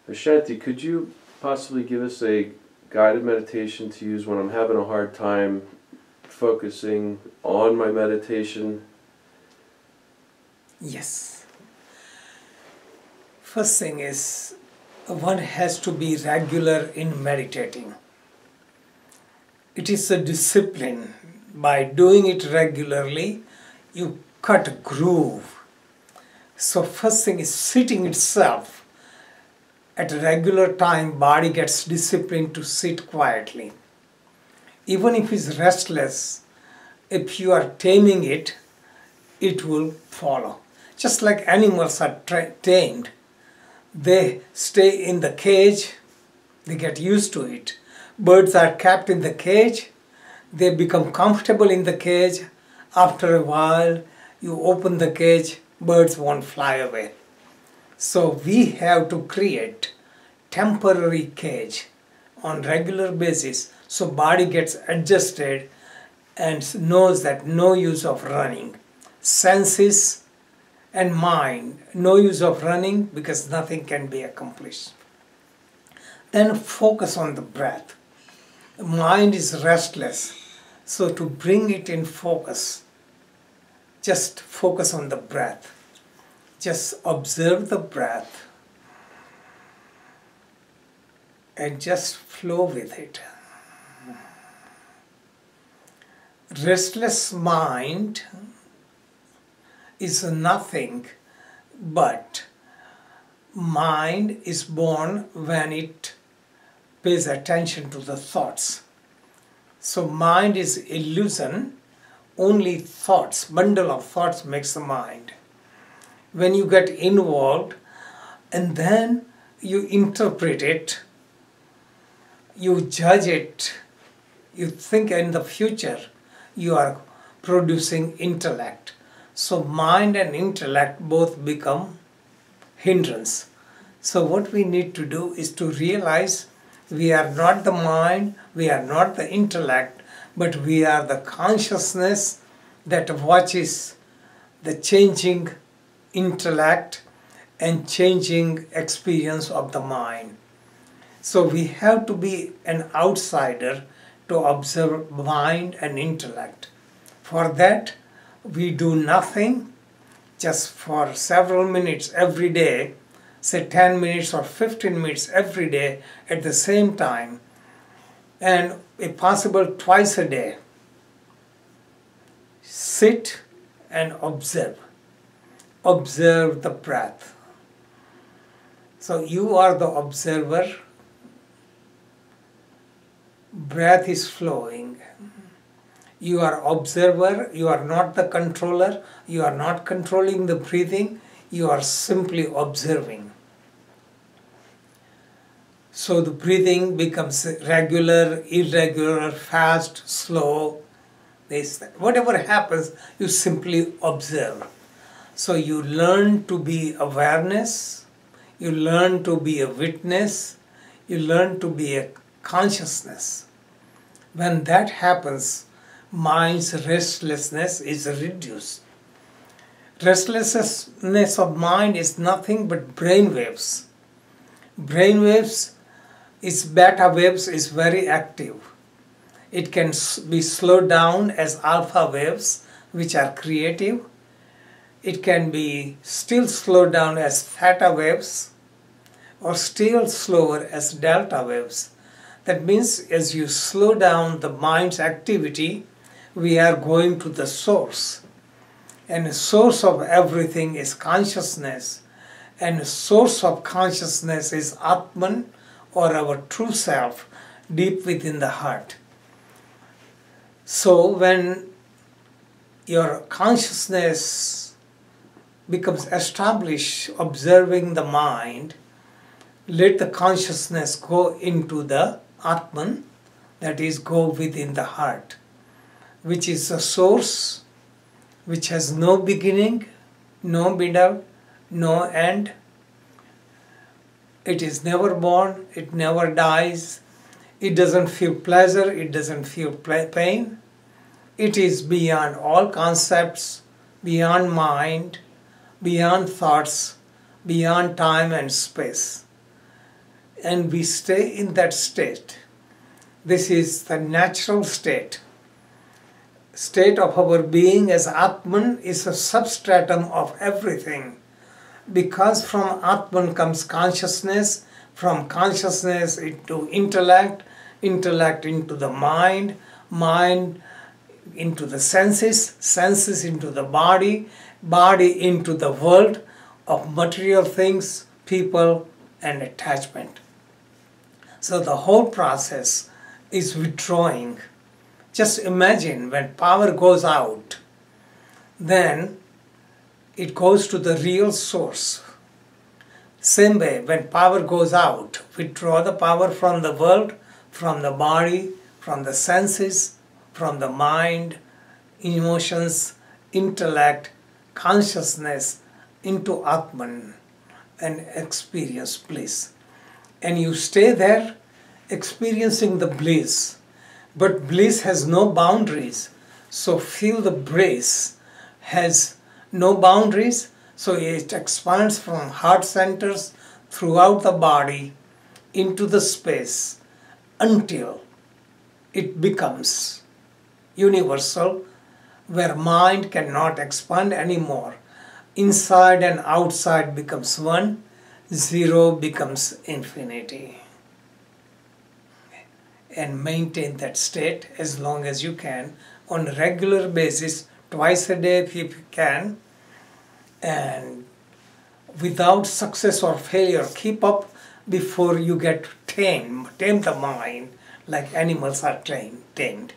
Ashanti, could you possibly give us a guided meditation to use when I'm having a hard time focusing on my meditation? Yes. First thing is, one has to be regular in meditating. It is a discipline. By doing it regularly, you cut a groove. So first thing is sitting itself. At a regular time, body gets disciplined to sit quietly. Even if it's restless, if you are taming it, it will follow. Just like animals are tamed. They stay in the cage, they get used to it. Birds are kept in the cage, they become comfortable in the cage. After a while, you open the cage, birds won't fly away. So we have to create temporary cage on regular basis so body gets adjusted and knows that no use of running. Senses and mind, no use of running because nothing can be accomplished. Then focus on the breath. The mind is restless, so to bring it in focus, just focus on the breath. Just observe the breath and just flow with it. Restless mind is nothing but mind is born when it pays attention to the thoughts. So mind is illusion, only thoughts, bundle of thoughts makes the mind. When you get involved and then you interpret it, you judge it, you think in the future, you are producing intellect. So mind and intellect both become hindrance. So what we need to do is to realize we are not the mind, we are not the intellect, but we are the consciousness that watches the changing intellect and changing experience of the mind. So we have to be an outsider to observe mind and intellect. For that, we do nothing just for several minutes every day, say 10 minutes or 15 minutes every day at the same time, and if possible twice a day. Sit and observe. Observe the breath. So you are the observer. Breath is flowing. You are observer, you are not the controller, you are not controlling the breathing, you are simply observing. So the breathing becomes regular, irregular, fast, slow. Whatever happens, you simply observe. So you learn to be awareness, you learn to be a witness, you learn to be a consciousness. When that happens, mind's restlessness is reduced. Restlessness of mind is nothing but brain waves. Brain waves is beta waves is very active. It can be slowed down as alpha waves, which are creative. It can be still slowed down as theta waves or still slower as delta waves. That means as you slow down the mind's activity, we are going to the source. And the source of everything is consciousness. And the source of consciousness is Atman, or our true self, deep within the heart. So when your consciousness becomes established, observing the mind, let the consciousness go into the Atman, that is, go within the heart, which is a source which has no beginning, no middle, no end. It is never born, it never dies, it doesn't feel pleasure, it doesn't feel pain. It is beyond all concepts, beyond mind, beyond thoughts, beyond time and space. and we stay in that state. This is the natural state. State of our being as Atman is a substratum of everything, because from Atman comes consciousness, from consciousness into intellect, intellect into the mind, mind into the senses, senses into the body, body into the world of material things, people, and attachment. So the whole process is withdrawing. Just imagine when power goes out, then it goes to the real source. Same way, when power goes out, withdraw the power from the world, from the body, from the senses, from the mind, emotions, intellect, consciousness into Atman and experience bliss. And you stay there experiencing the bliss. But bliss has no boundaries. So feel the bliss has no boundaries. So it expands from heart centers throughout the body into the space until it becomes universal, where mind cannot expand anymore. Inside and outside becomes one, zero becomes infinity. And maintain that state as long as you can on a regular basis, twice a day if you can, and without success or failure, keep up before you get tamed. Tame the mind like animals are tamed.